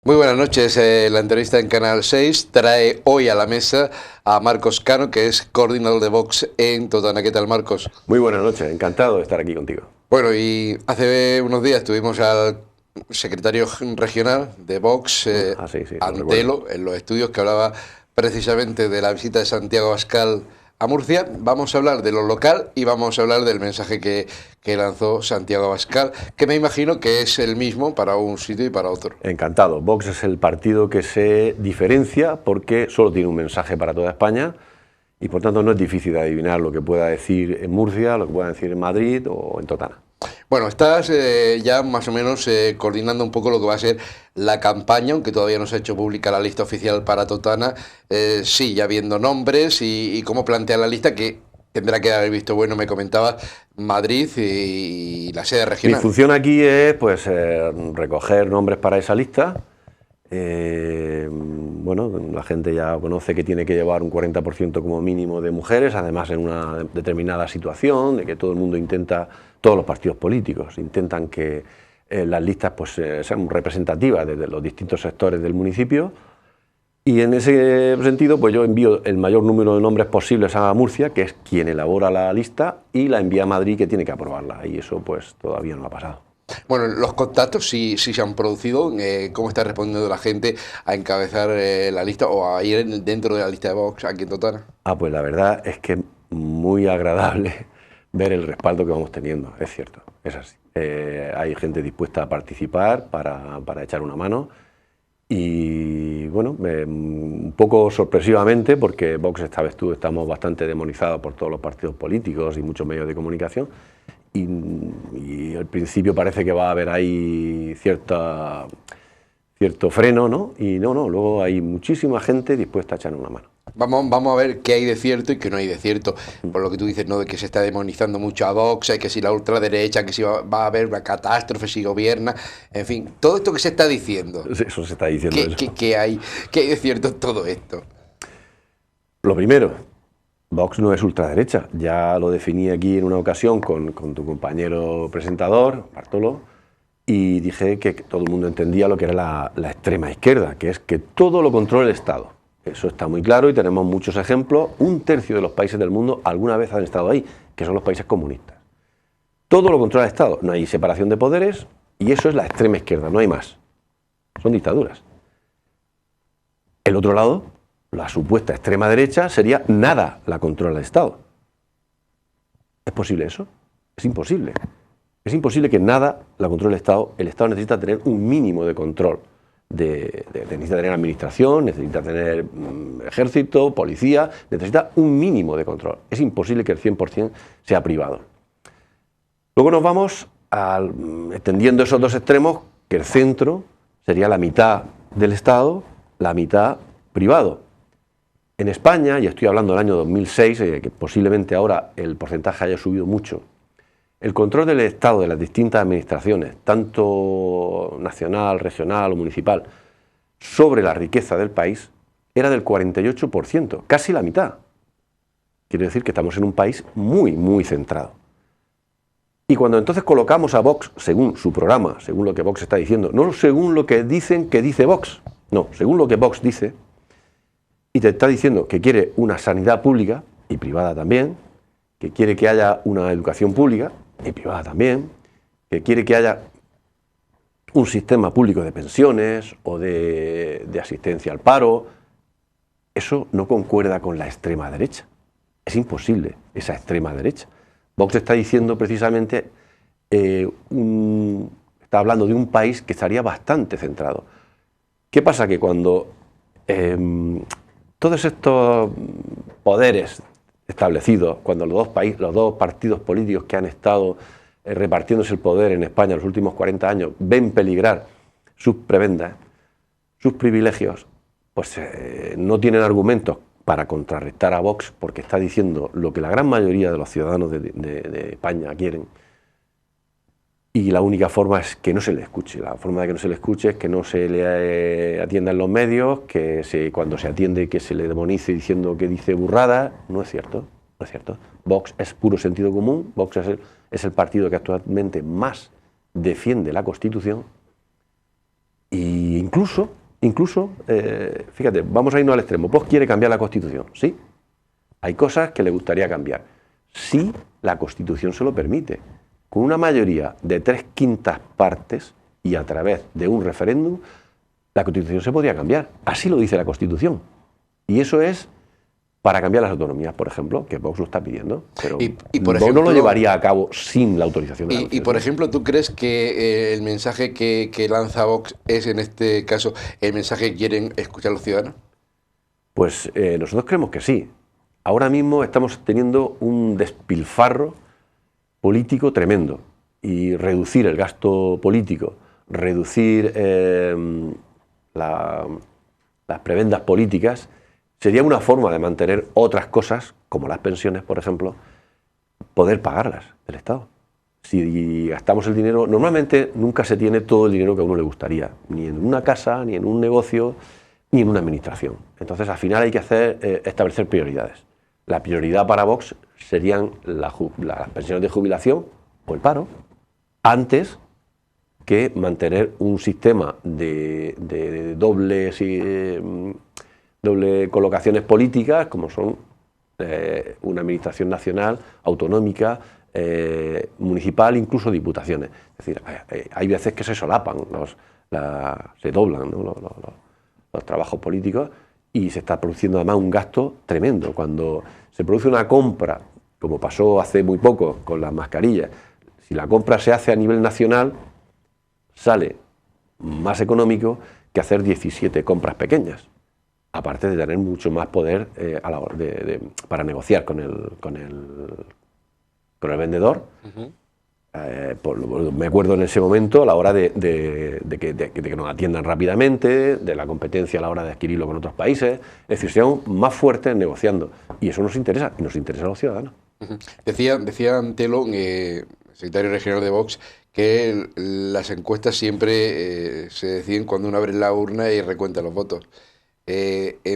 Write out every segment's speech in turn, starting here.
Muy buenas noches. La entrevista en Canal 6 trae hoy a la mesa a Marcos Cano, que es coordinador de Vox en Totana. ¿Qué tal, Marcos? Muy buenas noches, encantado de estar aquí contigo. Bueno, y hace unos días tuvimos al secretario regional de Vox, Sí, Antelo, en los estudios, que hablaba precisamente de la visita de Santiago Abascal a Murcia. Vamos a hablar de lo local y vamos a hablar del mensaje que lanzó Santiago Abascal, que me imagino que es el mismo para un sitio y para otro. Encantado. Vox es el partido que se diferencia porque solo tiene un mensaje para toda España y por tanto no es difícil de adivinar lo que pueda decir en Murcia, lo que pueda decir en Madrid o en Totana. Bueno, estás ya más o menos coordinando un poco lo que va a ser la campaña, aunque todavía no se ha hecho pública la lista oficial para Totana. Sí, ya viendo nombres y cómo plantea la lista, que tendrá que haber visto, bueno, me comentabas, Madrid y la sede regional. Mi función aquí es recoger nombres para esa lista. Bueno, la gente ya conoce que tiene que llevar un 40% como mínimo de mujeres, además en una determinada situación, de que todo el mundo intenta, todos los partidos políticos intentan que las listas sean representativas desde los distintos sectores del municipio, y en ese sentido pues yo envío el mayor número de nombres posibles a Murcia, que es quien elabora la lista, y la envía a Madrid, que tiene que aprobarla, y eso pues todavía no ha pasado. Bueno, los contactos sí se han producido. ¿Cómo está respondiendo la gente a encabezar la lista o a ir dentro de la lista de Vox aquí en Totana? Pues la verdad es que es muy agradable ver el respaldo que vamos teniendo, es cierto, es así. Hay gente dispuesta a participar para echar una mano y bueno, un poco sorpresivamente, porque Vox esta vez estamos bastante demonizados por todos los partidos políticos y muchos medios de comunicación. Y al principio parece que va a haber ahí cierto freno, ¿no? Y no, luego hay muchísima gente dispuesta a echar una mano. Vamos a ver qué hay de cierto y qué no hay de cierto. Por lo que tú dices, ¿no? De que se está demonizando mucho a Vox, que si la ultraderecha, que si va a haber una catástrofe si gobierna, en fin, todo esto que se está diciendo. Eso se está diciendo. ¿Qué hay de cierto en todo esto? Lo primero, Vox no es ultraderecha. Ya lo definí aquí en una ocasión con tu compañero presentador, Bartolo, y dije que todo el mundo entendía lo que era la extrema izquierda, que es que todo lo controla el Estado. Eso está muy claro y tenemos muchos ejemplos. 1/3 de los países del mundo alguna vez han estado ahí, que son los países comunistas. Todo lo controla el Estado. No hay separación de poderes y eso es la extrema izquierda, no hay más. Son dictaduras. El otro lado, la supuesta extrema derecha, sería nada la controla el Estado. ¿Es posible eso? Es imposible. Es imposible que nada la controle el Estado. El Estado necesita tener un mínimo de control. Necesita tener administración, necesita tener ejército, policía, necesita un mínimo de control. Es imposible que el 100% sea privado. Luego nos vamos extendiendo esos dos extremos, que el centro sería la mitad del Estado, la mitad privado. En España, y estoy hablando del año 2006, que posiblemente ahora el porcentaje haya subido mucho, el control del Estado de las distintas administraciones, tanto nacional, regional o municipal, sobre la riqueza del país, era del 48%, casi la mitad. Quiere decir que estamos en un país muy, muy centrado. Y cuando entonces colocamos a Vox según su programa, según lo que Vox está diciendo, no según lo que dicen que dice Vox, no, según lo que Vox dice, y te está diciendo que quiere una sanidad pública y privada también, que quiere que haya una educación pública y privada también, que quiere que haya un sistema público de pensiones o de asistencia al paro, eso no concuerda con la extrema derecha. Es imposible esa extrema derecha. Vox está diciendo precisamente, está hablando de un país que estaría bastante centrado. ¿Qué pasa? Que cuando todos estos poderes establecidos, cuando los dos partidos políticos que han estado repartiéndose el poder en España en los últimos 40 años ven peligrar sus prebendas, sus privilegios, pues no tienen argumentos para contrarrestar a Vox, porque está diciendo lo que la gran mayoría de los ciudadanos de España quieren. y la única forma es que no se le escuche. La forma de que no se le escuche es que no se le atienda en los medios, que cuando se atiende que se le demonice diciendo que dice burrada. No es cierto, no es cierto. Vox es puro sentido común. Vox es el partido que actualmente más defiende la Constitución, e incluso, fíjate, vamos a irnos al extremo. Vox quiere cambiar la Constitución, sí. Hay cosas que le gustaría cambiar, si la Constitución se lo permite. Con una mayoría de 3/5 partes y a través de un referéndum, la Constitución se podría cambiar. Así lo dice la Constitución. Y eso es para cambiar las autonomías, por ejemplo, que Vox lo está pidiendo. Pero por Vox ejemplo, no lo llevaría a cabo sin la autorización de la Constitución. Y por ejemplo, ¿tú crees que el mensaje que lanza Vox es, en este caso, el mensaje que quieren escuchar los ciudadanos? Pues nosotros creemos que sí. Ahora mismo estamos teniendo un despilfarro político tremendo, y reducir el gasto político, reducir las prebendas políticas, sería una forma de mantener otras cosas, como las pensiones, por ejemplo, poder pagarlas del Estado. Si gastamos el dinero, normalmente nunca se tiene todo el dinero que a uno le gustaría, ni en una casa, ni en un negocio, ni en una administración. Entonces, al final hay que establecer prioridades. La prioridad para Vox serían las pensiones de jubilación o el paro, antes que mantener un sistema de doble colocaciones políticas, como son una administración nacional, autonómica, municipal, incluso diputaciones. Es decir, hay veces que se solapan, se doblan, ¿no? los trabajos políticos, y se está produciendo además un gasto tremendo. Cuando se produce una compra, como pasó hace muy poco con las mascarillas, si la compra se hace a nivel nacional, sale más económico que hacer 17 compras pequeñas, aparte de tener mucho más poder a la hora para negociar con el vendedor. Uh-huh. Me acuerdo en ese momento, a la hora de que nos atiendan rápidamente, de la competencia a la hora de adquirirlo con otros países, es decir, seamos más fuertes negociando, y eso nos interesa, y nos interesa a los ciudadanos. Uh-huh. Decía Antelo, secretario regional de Vox, que las encuestas siempre se deciden cuando uno abre la urna y recuenta los votos.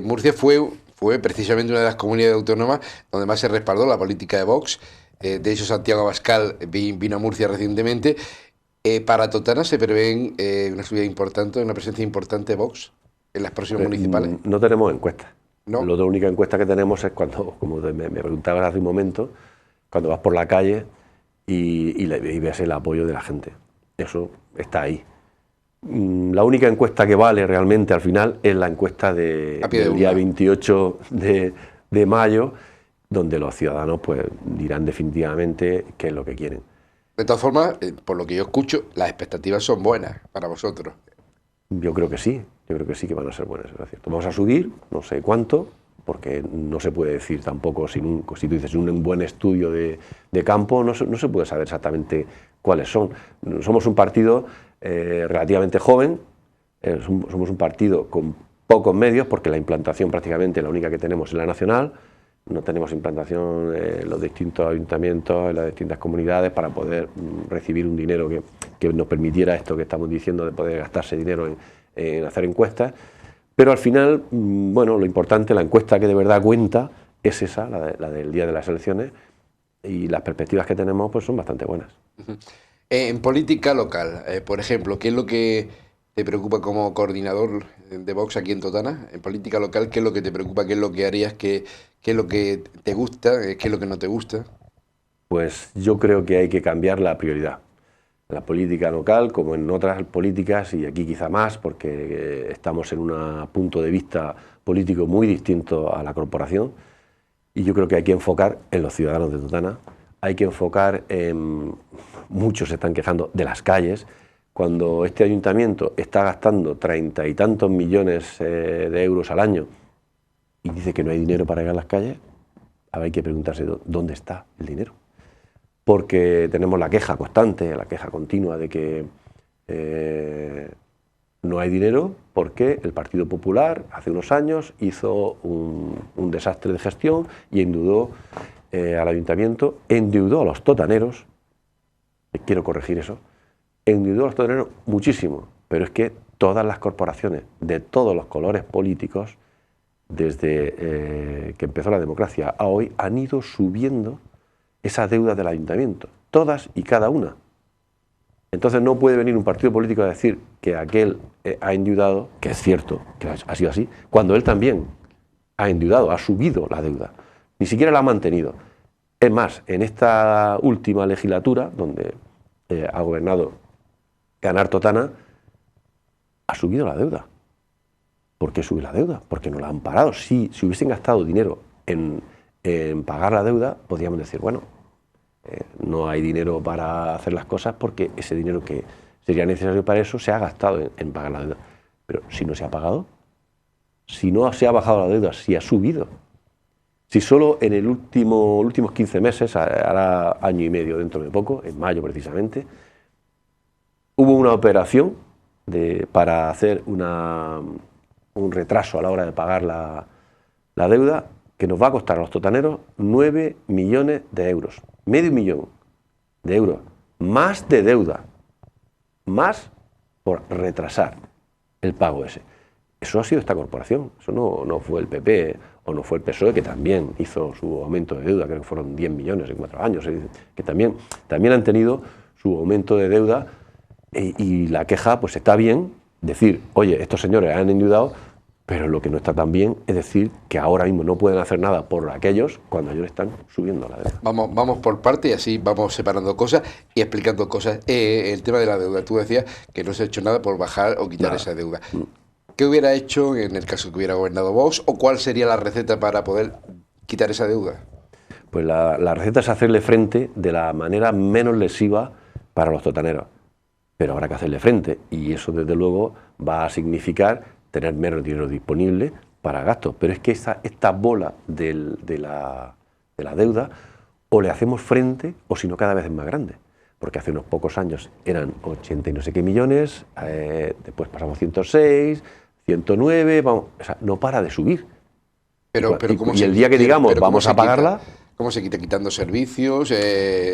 Murcia fue precisamente una de las comunidades autónomas donde más se respaldó la política de Vox. De hecho, Santiago Abascal vino a Murcia recientemente. Para Totana se prevén una subida importante, una presencia importante de Vox en las próximas municipales. No tenemos encuestas. ¿No? La única encuesta que tenemos es cuando, como me preguntabas hace un momento, cuando vas por la calle y ves el apoyo de la gente. Eso está ahí. La única encuesta que vale realmente al final es la encuesta del día 28 de mayo, donde los ciudadanos pues dirán definitivamente qué es lo que quieren. De todas formas, por lo que yo escucho, las expectativas son buenas para vosotros. Yo creo que sí que van a ser buenas, es cierto. Vamos a subir, no sé cuánto, porque no se puede decir tampoco, si tú dices un buen estudio de campo, no se puede saber exactamente cuáles son. Somos un partido relativamente joven, somos un partido con pocos medios, porque la implantación prácticamente la única que tenemos es la nacional. No tenemos implantación en los distintos ayuntamientos, en las distintas comunidades, para poder recibir un dinero que nos permitiera esto que estamos diciendo, de poder gastarse dinero en hacer encuestas. Pero al final, bueno, lo importante, la encuesta que de verdad cuenta, es esa, la del día de las elecciones, y las perspectivas que tenemos pues son bastante buenas. Uh-huh. En política local, por ejemplo, ¿qué es lo que te preocupa como coordinador de Vox aquí en Totana? En política local, ¿qué es lo que te preocupa? ¿Qué es lo que harías? ¿Qué es lo que te gusta? ¿Qué es lo que no te gusta? Pues yo creo que hay que cambiar la prioridad. En la política local, como en otras políticas, y aquí quizá más, porque estamos en un punto de vista político muy distinto a la corporación, y yo creo que hay que enfocar en los ciudadanos de Totana, hay que enfocar en... Muchos se están quejando de las calles. Cuando este ayuntamiento está gastando 30 y tantos millones de euros al año y dice que no hay dinero para regar las calles, ahora hay que preguntarse dónde está el dinero. Porque tenemos la queja constante, la queja continua de que no hay dinero porque el Partido Popular hace unos años hizo un desastre de gestión y endeudó al ayuntamiento, endeudó a los totaneros. Quiero corregir eso. Endeudó a los totaneros muchísimo, pero es que todas las corporaciones de todos los colores políticos, desde que empezó la democracia a hoy, han ido subiendo esa deuda del ayuntamiento, todas y cada una. Entonces no puede venir un partido político a decir que aquel ha endeudado, que es cierto, que ha sido así, cuando él también ha endeudado, ha subido la deuda, ni siquiera la ha mantenido. Es más, en esta última legislatura, donde ha gobernado Ganar Totana, ha subido la deuda. ¿Por qué sube la deuda? Porque no la han parado. Si hubiesen gastado dinero en pagar la deuda, podríamos decir, bueno, no hay dinero para hacer las cosas porque ese dinero que sería necesario para eso se ha gastado en pagar la deuda. Pero si no se ha pagado, si no se ha bajado la deuda, si ha subido. Si solo en el últimos 15 meses, ahora año y medio dentro de poco, en mayo precisamente, hubo una operación para hacer un retraso a la hora de pagar la deuda que nos va a costar a los totaneros 9 millones de euros. Medio millón de euros. Más de deuda. Más por retrasar el pago ese. Eso ha sido esta corporación. Eso no fue el PP o no fue el PSOE, que también hizo su aumento de deuda, creo que fueron 10 millones en 4 años, que también han tenido su aumento de deuda y la queja, pues está bien decir, oye, estos señores han endeudado, pero lo que no está tan bien es decir que ahora mismo no pueden hacer nada por aquellos cuando ellos están subiendo la deuda. Vamos por parte y así vamos separando cosas y explicando cosas. El tema de la deuda, tú decías que no se ha hecho nada por bajar o quitar esa deuda. ¿Qué hubiera hecho en el caso que hubiera gobernado Vox o cuál sería la receta para poder quitar esa deuda? Pues la receta es hacerle frente de la manera menos lesiva para los totaneros. Pero habrá que hacerle frente y eso desde luego va a significar tener menos dinero disponible para gastos. Pero es que esta bola de la deuda o le hacemos frente o si no cada vez es más grande. Porque hace unos pocos años eran 80 y no sé qué millones, después pasamos 106, 109, vamos, o sea, no para de subir. Pero y el día que digamos vamos a pagarla... ¿Cómo se quita? ¿Quitando servicios?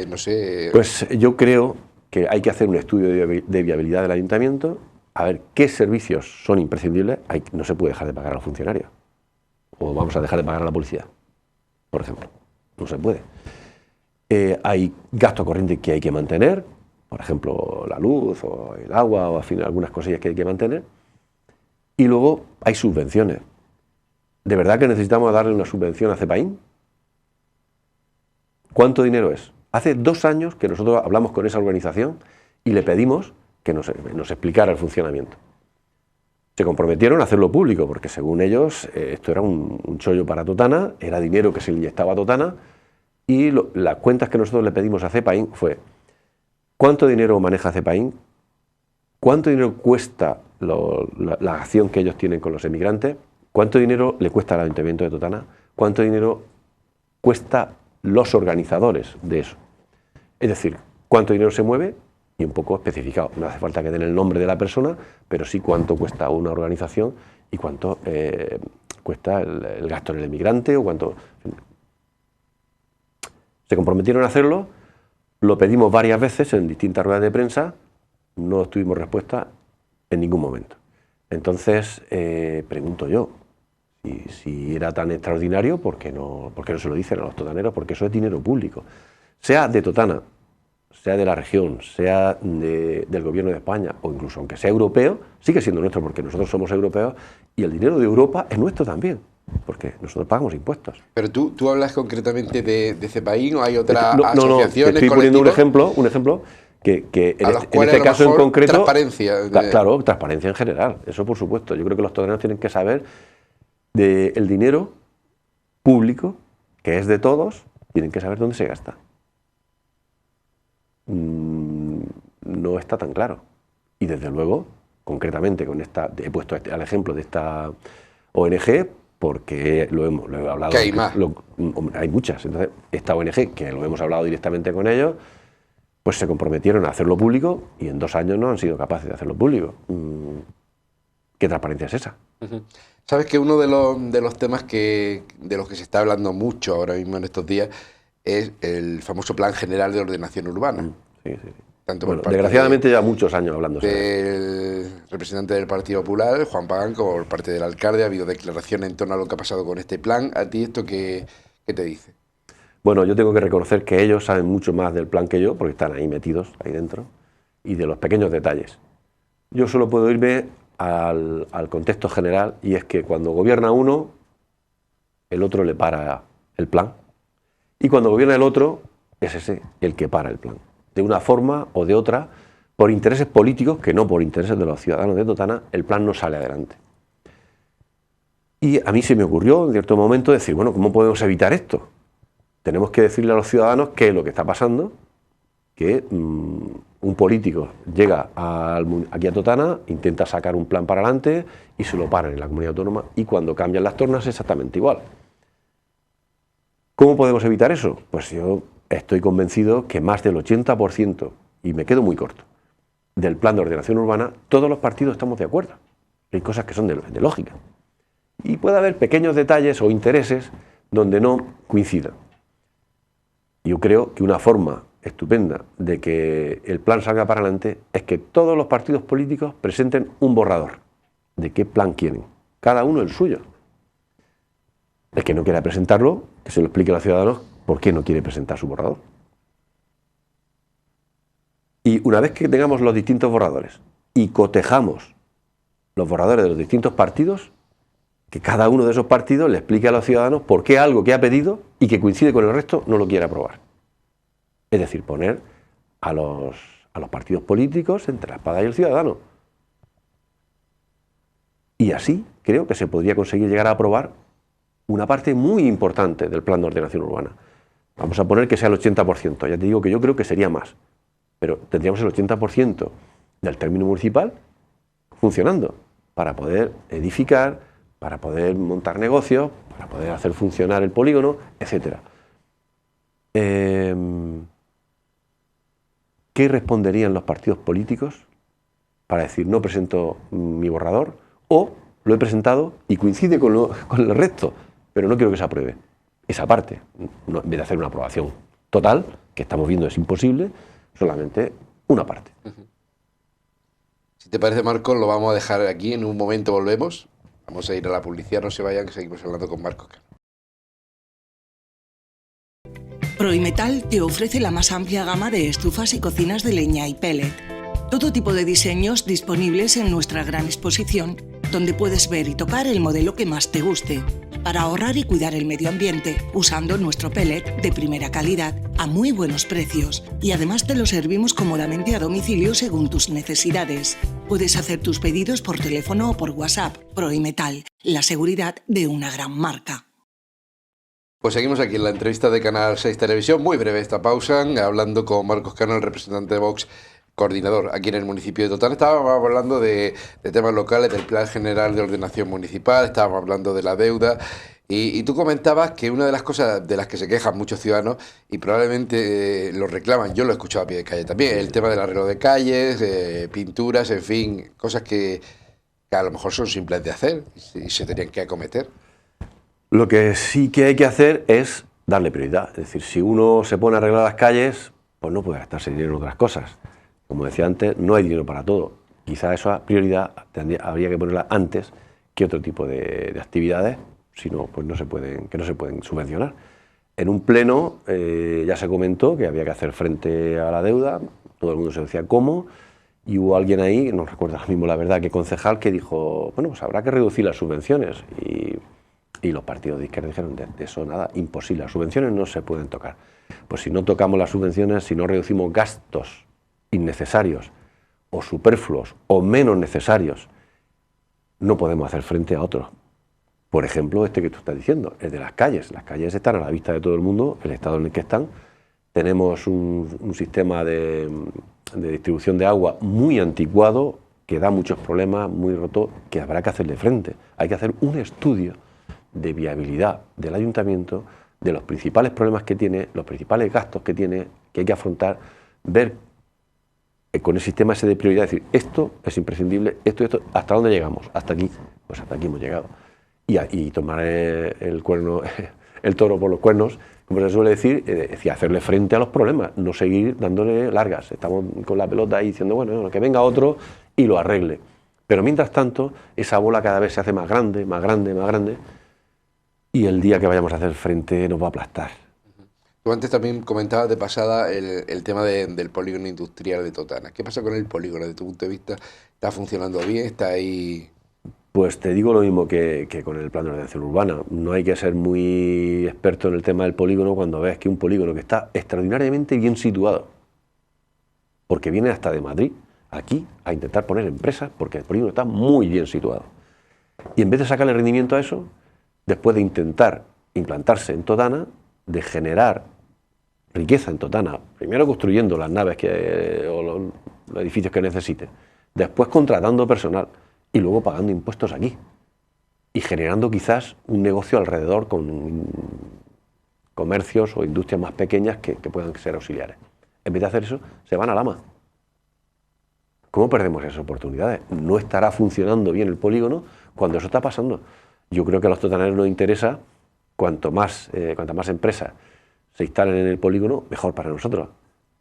No sé... Pues yo creo que hay que hacer un estudio de viabilidad del ayuntamiento, a ver qué servicios son imprescindibles. No se puede dejar de pagar a los funcionarios. O vamos a dejar de pagar a la policía, por ejemplo. No se puede. Hay gasto corriente que hay que mantener, por ejemplo, la luz o el agua, o al fin, algunas cosillas que hay que mantener. Y luego hay subvenciones. ¿De verdad que necesitamos darle una subvención a CEPAIN? ¿Cuánto dinero es? Hace 2 años que nosotros hablamos con esa organización y le pedimos que nos explicara el funcionamiento. Se comprometieron a hacerlo público, porque según ellos esto era un chollo para Totana, era dinero que se le inyectaba a Totana, y las cuentas que nosotros le pedimos a CEPAIN fue ¿cuánto dinero maneja CEPAIN? ¿Cuánto dinero cuesta la acción que ellos tienen con los emigrantes? ¿Cuánto dinero le cuesta al Ayuntamiento de Totana? ¿Cuánto dinero cuesta los organizadores de eso? Es decir, ¿cuánto dinero se mueve? Y un poco especificado. No hace falta que den el nombre de la persona, pero sí cuánto cuesta una organización y cuánto cuesta el gasto en el emigrante o cuánto... Se comprometieron a hacerlo, lo pedimos varias veces en distintas ruedas de prensa, no tuvimos respuesta en ningún momento. Entonces, pregunto yo, si era tan extraordinario, ¿por qué no se lo dicen a los totaneros? Porque eso es dinero público. Sea de Totana, sea de la región, sea del gobierno de España, o incluso aunque sea europeo, sigue siendo nuestro porque nosotros somos europeos y el dinero de Europa es nuestro también, porque nosotros pagamos impuestos. Pero tú hablas concretamente de CEPAIN o hay otras asociaciones, no, te estoy poniendo un ejemplo que en este caso en concreto... Transparencia. Claro, transparencia en general, eso por supuesto. Yo creo que los totaneros tienen que saber del dinero público, que es de todos, tienen que saber dónde se gasta. No está tan claro. Y desde luego, concretamente, he puesto al ejemplo de esta ONG, porque lo he hablado. ¿Que hay más? Hay muchas. Entonces, esta ONG, que lo hemos hablado directamente con ellos, pues se comprometieron a hacerlo público y en 2 años no han sido capaces de hacerlo público. ¿Qué transparencia es esa? Sabes que uno de los temas de los que se está hablando mucho ahora mismo en estos días es el famoso Plan General de Ordenación Urbana. Sí. tanto Bueno, por parte desgraciadamente ya muchos años hablando del representante del Partido Popular, Juan Pagán, como por parte del alcalde. Ha habido declaraciones en torno a lo que ha pasado con este plan. ¿A ti esto qué te dice? Bueno, yo tengo que reconocer que ellos saben mucho más del plan que yo, porque están ahí metidos, ahí dentro, y de los pequeños detalles. Yo solo puedo irme al contexto general, y es que cuando gobierna uno, el otro le para el plan, y cuando gobierna el otro, es ese el que para el plan. De una forma o de otra, por intereses políticos, que no por intereses de los ciudadanos de Totana, el plan no sale adelante. Y a mí se me ocurrió en cierto momento decir, bueno, ¿cómo podemos evitar esto? Tenemos que decirle a los ciudadanos qué es lo que está pasando, que un político llega aquí a Totana, intenta sacar un plan para adelante y se lo paran en la comunidad autónoma, y cuando cambian las tornas es exactamente igual. ¿Cómo podemos evitar eso? Pues yo estoy convencido que más del 80%, y me quedo muy corto, del plan de ordenación urbana, todos los partidos estamos de acuerdo. Hay cosas que son de lógica. Y puede haber pequeños detalles o intereses donde no coincidan. Yo creo que una forma estupenda de que el plan salga para adelante es que todos los partidos políticos presenten un borrador de qué plan quieren, cada uno el suyo. El que no quiera presentarlo, que se lo explique a los ciudadanos por qué no quiere presentar su borrador. Y una vez que tengamos los distintos borradores y cotejamos los borradores de los distintos partidos, que cada uno de esos partidos le explique a los ciudadanos por qué algo que ha pedido y que coincide con el resto no lo quiere aprobar. Es decir, poner a los partidos políticos entre la espada y el ciudadano. Y así creo que se podría conseguir llegar a aprobar una parte muy importante del plan de ordenación urbana. Vamos a poner que sea el 80%, ya te digo que yo creo que sería más, pero tendríamos el 80% del término municipal funcionando para poder edificar, para poder montar negocios, para poder hacer funcionar el polígono, etc. ¿Qué responderían los partidos políticos para decir no presento mi borrador, o lo he presentado y coincide con el resto, pero no quiero que se apruebe esa parte, en vez de hacer una aprobación total, que estamos viendo es imposible, solamente una parte? Si te parece, Marcos, lo vamos a dejar aquí, en un momento volvemos. Vamos a ir a la publicidad, no se vayan, que seguimos hablando con Marcos Cano. Proimetal te ofrece la más amplia gama de estufas y cocinas de leña y pellet. Todo tipo de diseños disponibles en nuestra gran exposición, donde puedes ver y tocar el modelo que más te guste, para ahorrar y cuidar el medio ambiente, usando nuestro pellet de primera calidad a muy buenos precios. Y además te lo servimos cómodamente a domicilio según tus necesidades. Puedes hacer tus pedidos por teléfono o por WhatsApp. Proimetal, la seguridad de una gran marca. Pues seguimos aquí en la entrevista de Canal 6 Televisión, muy breve esta pausa, hablando con Marcos Cano, el representante de Vox, coordinador aquí en el municipio de Totana. Estábamos hablando de temas locales, del Plan General de Ordenación Municipal, estábamos hablando de la deuda, y tú comentabas que una de las cosas de las que se quejan muchos ciudadanos, y probablemente lo reclaman, yo lo he escuchado a pie de calle también, el tema del arreglo de calles, pinturas, en fin, cosas que a lo mejor son simples de hacer y se tenían que acometer. Lo que sí que hay que hacer es darle prioridad. Es decir, si uno se pone a arreglar las calles, pues no puede gastarse dinero en otras cosas. Como decía antes, no hay dinero para todo. Quizá esa prioridad habría que ponerla antes que otro tipo de actividades, si no, pues no se pueden subvencionar. En un pleno ya se comentó que había que hacer frente a la deuda, todo el mundo se decía cómo, y hubo alguien ahí, no recuerdo ahora mismo la verdad, que concejal, que dijo, bueno, pues habrá que reducir las subvenciones. Y los partidos de izquierda dijeron, de eso nada, imposible, las subvenciones no se pueden tocar. Pues si no tocamos las subvenciones, si no reducimos gastos innecesarios o superfluos o menos necesarios, no podemos hacer frente a otros. Por ejemplo, este que tú estás diciendo, el de las calles. Las calles están a la vista de todo el mundo, el estado en el que están. Tenemos un sistema de distribución de agua muy anticuado, que da muchos problemas, muy roto, que habrá que hacerle frente. Hay que hacer un estudio de viabilidad del ayuntamiento, de los principales problemas que tiene, los principales gastos que tiene, que hay que afrontar, ver con el sistema ese de prioridad, decir, esto es imprescindible, esto, ¿hasta dónde llegamos? Hasta aquí, pues hasta aquí hemos llegado. Y tomar el toro por los cuernos, como se suele decir, hacerle frente a los problemas, no seguir dándole largas. Estamos con la pelota ahí diciendo, bueno, que venga otro y lo arregle. Pero mientras tanto, esa bola cada vez se hace más grande, más grande, más grande, y el día que vayamos a hacer frente nos va a aplastar. Tú antes también comentabas de pasada el tema del polígono industrial de Totana. ¿Qué pasa con el polígono desde tu punto de vista? ¿Está funcionando bien? ¿Está ahí? Pues te digo lo mismo que con el plan de ordenación urbana. No hay que ser muy experto en el tema del polígono cuando ves que un polígono que está extraordinariamente bien situado, porque viene hasta de Madrid, aquí, a intentar poner empresas, porque el polígono está muy bien situado. Y en vez de sacarle rendimiento a eso, después de intentar implantarse en Totana, de generar riqueza en Totana, primero construyendo las naves o los edificios que necesite, después contratando personal y luego pagando impuestos aquí y generando quizás un negocio alrededor con comercios o industrias más pequeñas que puedan ser auxiliares. En vez de hacer eso, se van al ama. ¿Cómo perdemos esas oportunidades? No estará funcionando bien el polígono cuando eso está pasando. Yo creo que a los totaneros nos interesa cuantas más empresas se instalen en el polígono, mejor para nosotros.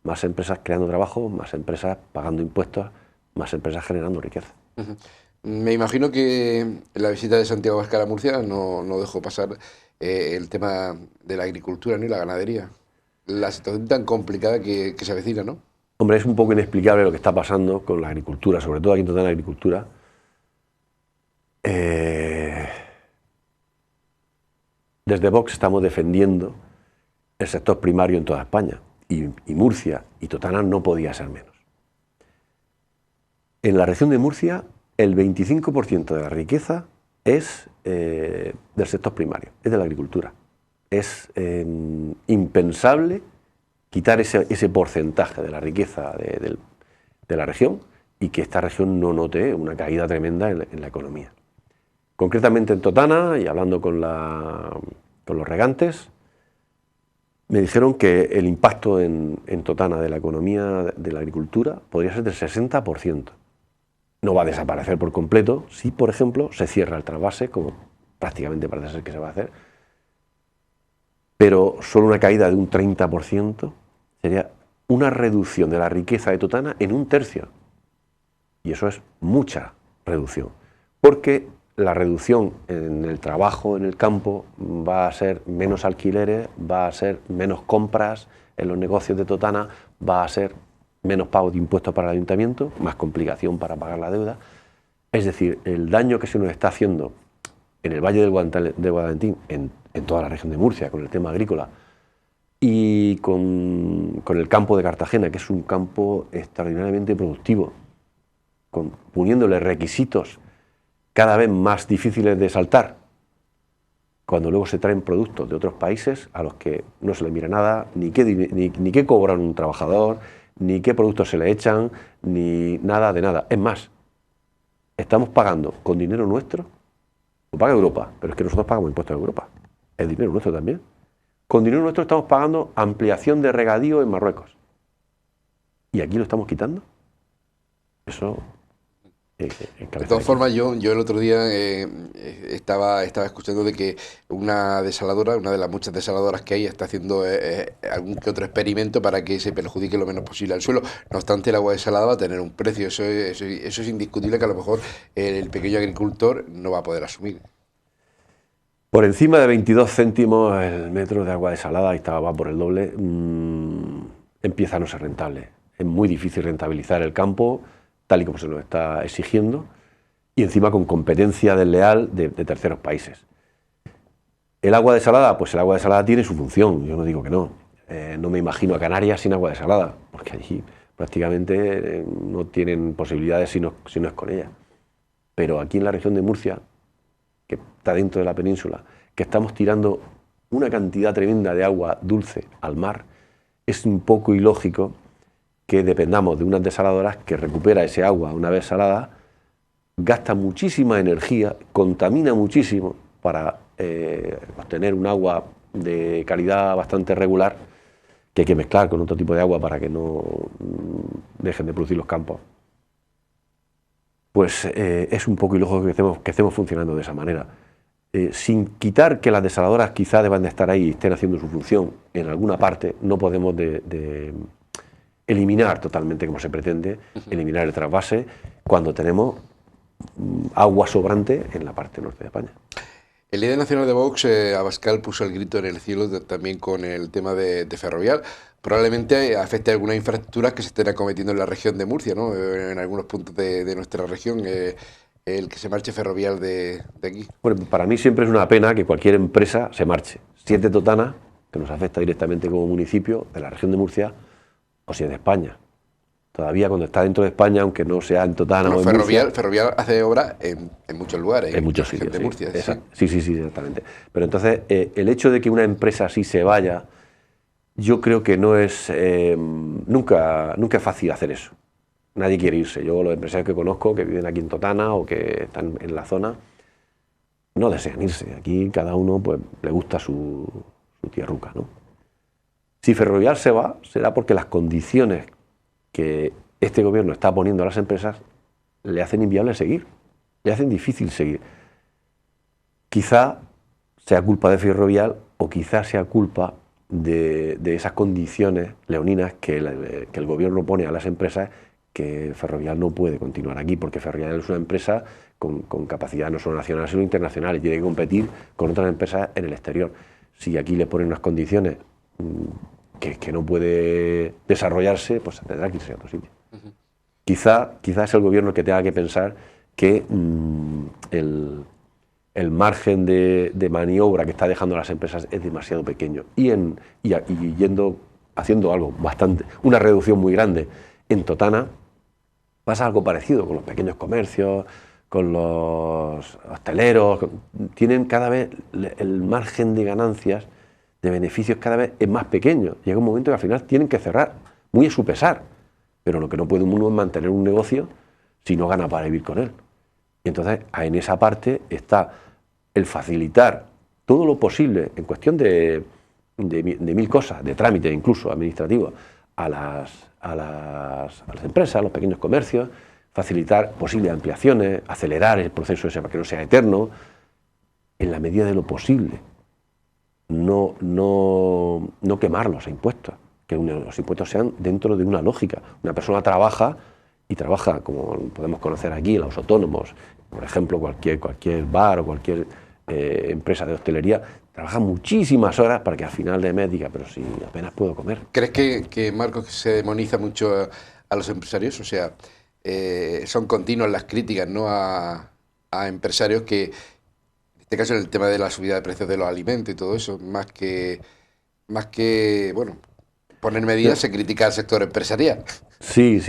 Más empresas creando trabajo, más empresas pagando impuestos, más empresas generando riqueza. Me imagino que en la visita de Santiago Abascal a Murcia no dejó pasar el tema de la agricultura, ¿no? Y la ganadería. La situación tan complicada que se avecina, ¿no? Hombre, es un poco inexplicable lo que está pasando con la agricultura, sobre todo aquí en Totana la agricultura. Desde Vox estamos defendiendo el sector primario en toda España, y Murcia y Totana no podía ser menos. En la región de Murcia, el 25% de la riqueza es del sector primario, es de la agricultura. Es impensable quitar ese porcentaje de la riqueza de la región y que esta región no note una caída tremenda en la economía. Concretamente en Totana, y hablando con los regantes, me dijeron que el impacto en Totana de la economía de la agricultura podría ser del 60%. No va a desaparecer por completo si, por ejemplo, se cierra el trasvase, como prácticamente parece ser que se va a hacer, pero solo una caída de un 30% sería una reducción de la riqueza de Totana en un tercio. Y eso es mucha reducción, porque la reducción en el trabajo, en el campo, va a ser menos alquileres, va a ser menos compras en los negocios de Totana, va a ser menos pago de impuestos para el ayuntamiento, más complicación para pagar la deuda. Es decir, el daño que se nos está haciendo en el Valle del Guadalentín, en toda la región de Murcia, con el tema agrícola, y con el campo de Cartagena, que es un campo extraordinariamente productivo, poniéndole requisitos cada vez más difíciles de saltar, cuando luego se traen productos de otros países a los que no se les mira nada, ni qué cobran un trabajador, ni qué productos se le echan, ni nada de nada. Es más, estamos pagando con dinero nuestro, lo paga Europa, pero es que nosotros pagamos impuestos en Europa, es dinero nuestro también. Con dinero nuestro estamos pagando ampliación de regadío en Marruecos. ¿Y aquí lo estamos quitando? Eso... De todas formas, yo el otro día estaba escuchando de que una desaladora, una de las muchas desaladoras que hay, está haciendo algún que otro experimento para que se perjudique lo menos posible al suelo. No obstante, el agua desalada va a tener un precio. Eso es indiscutible, que a lo mejor el pequeño agricultor no va a poder asumir. Por encima de 22 céntimos el metro de agua desalada, y va por el doble, empieza a no ser rentable. Es muy difícil rentabilizar el campo, tal y como se nos está exigiendo, y encima con competencia desleal de terceros países. El agua desalada, pues el agua desalada tiene su función, yo no digo que no. No me imagino a Canarias sin agua desalada, porque allí prácticamente no tienen posibilidades si no es con ella. Pero aquí en la región de Murcia, que está dentro de la península, que estamos tirando una cantidad tremenda de agua dulce al mar, es un poco ilógico que dependamos de unas desaladoras que recupera ese agua una vez salada, gasta muchísima energía, contamina muchísimo para obtener un agua de calidad bastante regular, que hay que mezclar con otro tipo de agua para que no dejen de producir los campos. Pues es un poco ilógico que estemos funcionando de esa manera. sin quitar que las desaladoras quizá deban de estar ahí y estén haciendo su función en alguna parte, no podemos de eliminar totalmente, como se pretende, eliminar el trasvase cuando tenemos agua sobrante en la parte norte de España. El líder nacional de Vox, Abascal, puso el grito en el cielo también con el tema de Ferrovial. Probablemente afecte a algunas infraestructuras que se estén acometiendo en la región de Murcia, ¿no? En algunos puntos de nuestra región, el que se marche Ferrovial de aquí. Bueno, para mí siempre es una pena que cualquier empresa se marche. Si es de Totana, que nos afecta directamente como municipio de la región de Murcia, o si es de España. Todavía cuando está dentro de España, aunque no sea en Totana o en Murcia... Ferrovial hace obras en muchos lugares. En muchos sitios, de Murcia, sí, exactamente. Pero entonces, el hecho de que una empresa así se vaya, yo creo que no es... nunca es fácil hacer eso. Nadie quiere irse. Yo, los empresarios que conozco, que viven aquí en Totana o que están en la zona, no desean irse. Aquí cada uno pues le gusta su tierruca, ¿no? Si Ferrovial se va, será porque las condiciones que este gobierno está poniendo a las empresas le hacen inviable seguir, le hacen difícil seguir. Quizá sea culpa de Ferrovial o quizá sea culpa de esas condiciones leoninas que el gobierno pone a las empresas, que Ferrovial no puede continuar aquí, porque Ferrovial es una empresa con capacidad no solo nacional sino internacional y tiene que competir con otras empresas en el exterior. Si aquí le ponen unas condiciones que no puede desarrollarse, pues tendrá que irse a otro sitio. Quizá es el gobierno que tenga que pensar que el margen de maniobra que está dejando a las empresas es demasiado pequeño y haciendo algo una reducción muy grande en Totana, pasa algo parecido con los pequeños comercios, con los hosteleros. Tienen cada vez el margen de ganancias, de beneficios cada vez es más pequeño. Llega un momento que al final tienen que cerrar, muy a su pesar. Pero lo que no puede uno es mantener un negocio si no gana para vivir con él. Y entonces en esa parte está el facilitar todo lo posible en cuestión de mil cosas, de trámites incluso administrativos, a las empresas, a los pequeños comercios, facilitar posibles ampliaciones, acelerar el proceso ese para que no sea eterno, en la medida de lo posible. No quemarlos a impuestos, que los impuestos sean dentro de una lógica. Una persona trabaja, como podemos conocer aquí, los autónomos, por ejemplo, cualquier bar o cualquier empresa de hostelería, trabaja muchísimas horas para que al final de mes diga, pero si apenas puedo comer. ¿Crees que Marcos, se demoniza mucho a los empresarios? O sea, son continuas las críticas, ¿no?, a empresarios que, en este caso en el tema de la subida de precios de los alimentos y todo eso, más que bueno, poner medidas, se critica al sector empresarial. Sí,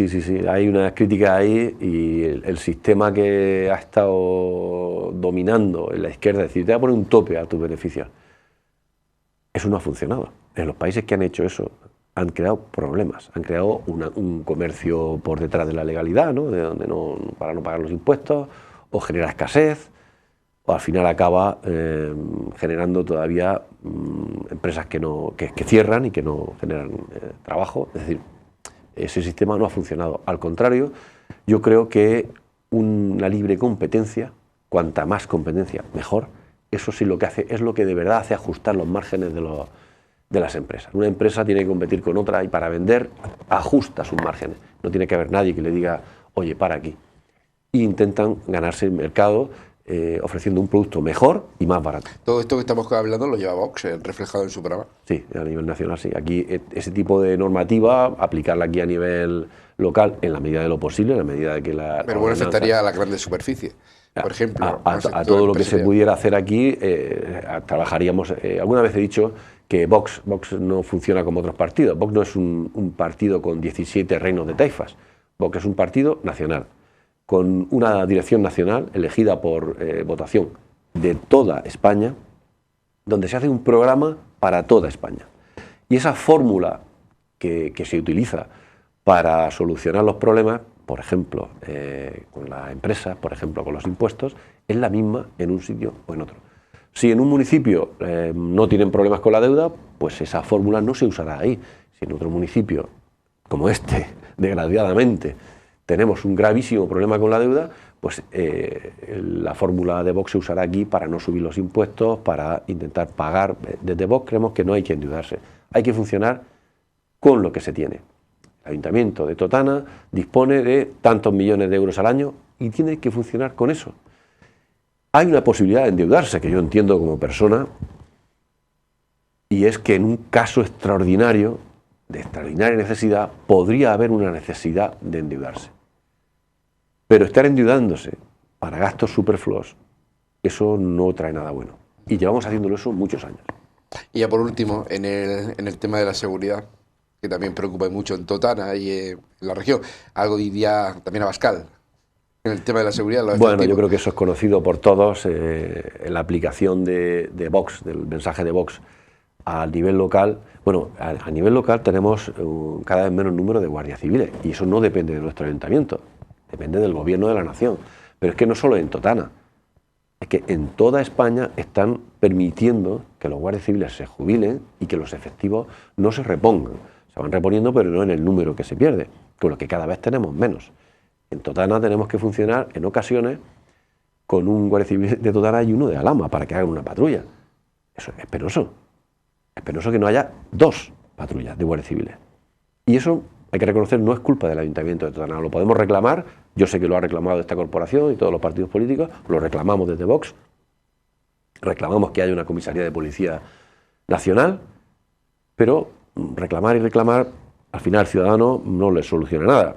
hay una crítica ahí y el sistema que ha estado dominando en la izquierda, es decir, te va a poner un tope a tus beneficios. Eso no ha funcionado. En los países que han hecho eso han creado problemas, han creado un comercio por detrás de la legalidad, ¿no?, para no pagar los impuestos, o genera escasez, o al final acaba generando todavía empresas que cierran y que no generan trabajo. Es decir, ese sistema no ha funcionado. Al contrario, yo creo que una libre competencia, cuanta más competencia, mejor. Eso sí lo que hace, es lo que de verdad hace ajustar los márgenes de las empresas. Una empresa tiene que competir con otra y para vender ajusta sus márgenes. No tiene que haber nadie que le diga, oye, para aquí. E intentan ganarse el mercado ofreciendo un producto mejor y más barato. Todo esto que estamos hablando lo lleva Vox, reflejado en su programa. Sí, a nivel nacional sí. Aquí ese tipo de normativa, aplicarla aquí a nivel local en la medida de lo posible, en la medida de que la... Pero bueno, afectaría a la grande superficie. Por ejemplo, a todo lo que se pudiera hacer aquí, trabajaríamos. Alguna vez he dicho que Vox no funciona como otros partidos. Vox no es un partido con 17 reinos de taifas. Vox es un partido nacional, con una dirección nacional elegida por votación de toda España, donde se hace un programa para toda España. Y esa fórmula que se utiliza para solucionar los problemas, por ejemplo, con las empresas, por ejemplo, con los impuestos, es la misma en un sitio o en otro. Si en un municipio no tienen problemas con la deuda, pues esa fórmula no se usará ahí. Si en otro municipio, como este, desgraciadamente, tenemos un gravísimo problema con la deuda, pues la fórmula de Vox se usará aquí para no subir los impuestos, para intentar pagar. Desde Vox creemos que no hay que endeudarse, hay que funcionar con lo que se tiene. El Ayuntamiento de Totana dispone de tantos millones de euros al año y tiene que funcionar con eso. Hay una posibilidad de endeudarse, que yo entiendo como persona, y es que en un caso extraordinario, de extraordinaria necesidad, podría haber una necesidad de endeudarse. Pero estar endeudándose para gastos superfluos, eso no trae nada bueno. Y llevamos haciéndolo eso muchos años. Y ya por último, en el tema de la seguridad, que también preocupa mucho en Totana y en la región, algo diría también Abascal, en el tema de la seguridad. Bueno, yo creo que eso es conocido por todos, en la aplicación de Vox, del mensaje de Vox a nivel local. Bueno, a nivel local tenemos cada vez menos número de guardias civiles y eso no depende de nuestro ayuntamiento, depende del gobierno de la nación. Pero es que no solo en Totana, es que en toda España están permitiendo que los guardias civiles se jubilen y que los efectivos no se repongan. Se van reponiendo, pero no en el número que se pierde, con lo que cada vez tenemos menos. En Totana tenemos que funcionar en ocasiones con un guardia civil de Totana y uno de Alhama para que hagan una patrulla. Eso es penoso. Es penoso que no haya 2 patrullas de guardias civiles. Y eso, hay que reconocer, no es culpa del Ayuntamiento de Totana. Lo podemos reclamar, yo sé que lo ha reclamado esta corporación y todos los partidos políticos, lo reclamamos desde Vox, reclamamos que haya una comisaría de policía nacional, pero reclamar y reclamar, al final al ciudadano no le soluciona nada.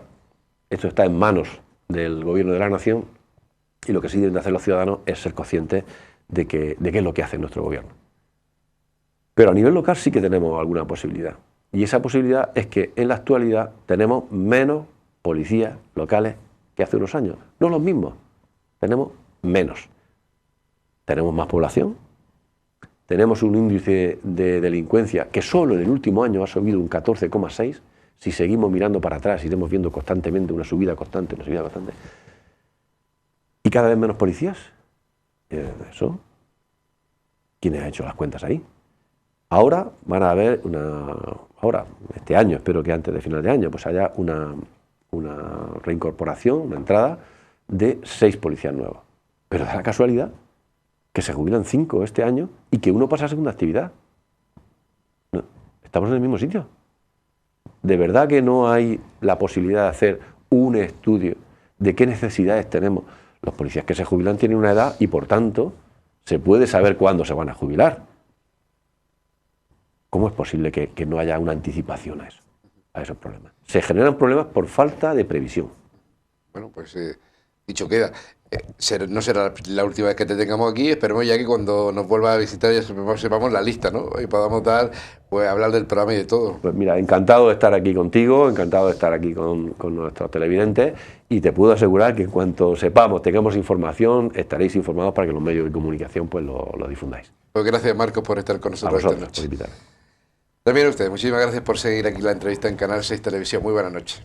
Esto está en manos del gobierno de la nación y lo que sí deben hacer los ciudadanos es ser conscientes de qué es lo que hace nuestro gobierno. Pero a nivel local sí que tenemos alguna posibilidad. Y esa posibilidad es que en la actualidad tenemos menos policías locales que hace unos años. No los mismos, tenemos menos. Tenemos más población, tenemos un índice de delincuencia que solo en el último año ha subido un 14,6%. Si seguimos mirando para atrás y estamos viendo constantemente una subida constante. Y cada vez menos policías. Eso, ¿quién ha hecho las cuentas ahí? Ahora van a haber este año, espero que antes de final de año, pues haya una reincorporación, una entrada de 6 policías nuevos. Pero da la casualidad que se jubilan 5 este año y que uno pasa a segunda actividad. No, estamos en el mismo sitio. ¿De verdad que no hay la posibilidad de hacer un estudio de qué necesidades tenemos? Los policías que se jubilan tienen una edad y, por tanto, se puede saber cuándo se van a jubilar. ¿Cómo es posible que no haya una anticipación a esos problemas? Se generan problemas por falta de previsión. Bueno, pues dicho queda. No será la última vez que te tengamos aquí, esperemos ya que cuando nos vuelva a visitar ya sepamos la lista, ¿no? Y podamos hablar del programa y de todo. Pues mira, encantado de estar aquí contigo, encantado de estar aquí con nuestros televidentes y te puedo asegurar que en cuanto sepamos, tengamos información, estaréis informados para que los medios de comunicación pues lo difundáis. Pues gracias, Marcos, por estar con nosotros esta noche. Por invitarme. También a ustedes, muchísimas gracias por seguir aquí la entrevista en Canal 6 Televisión. Muy buenas noches.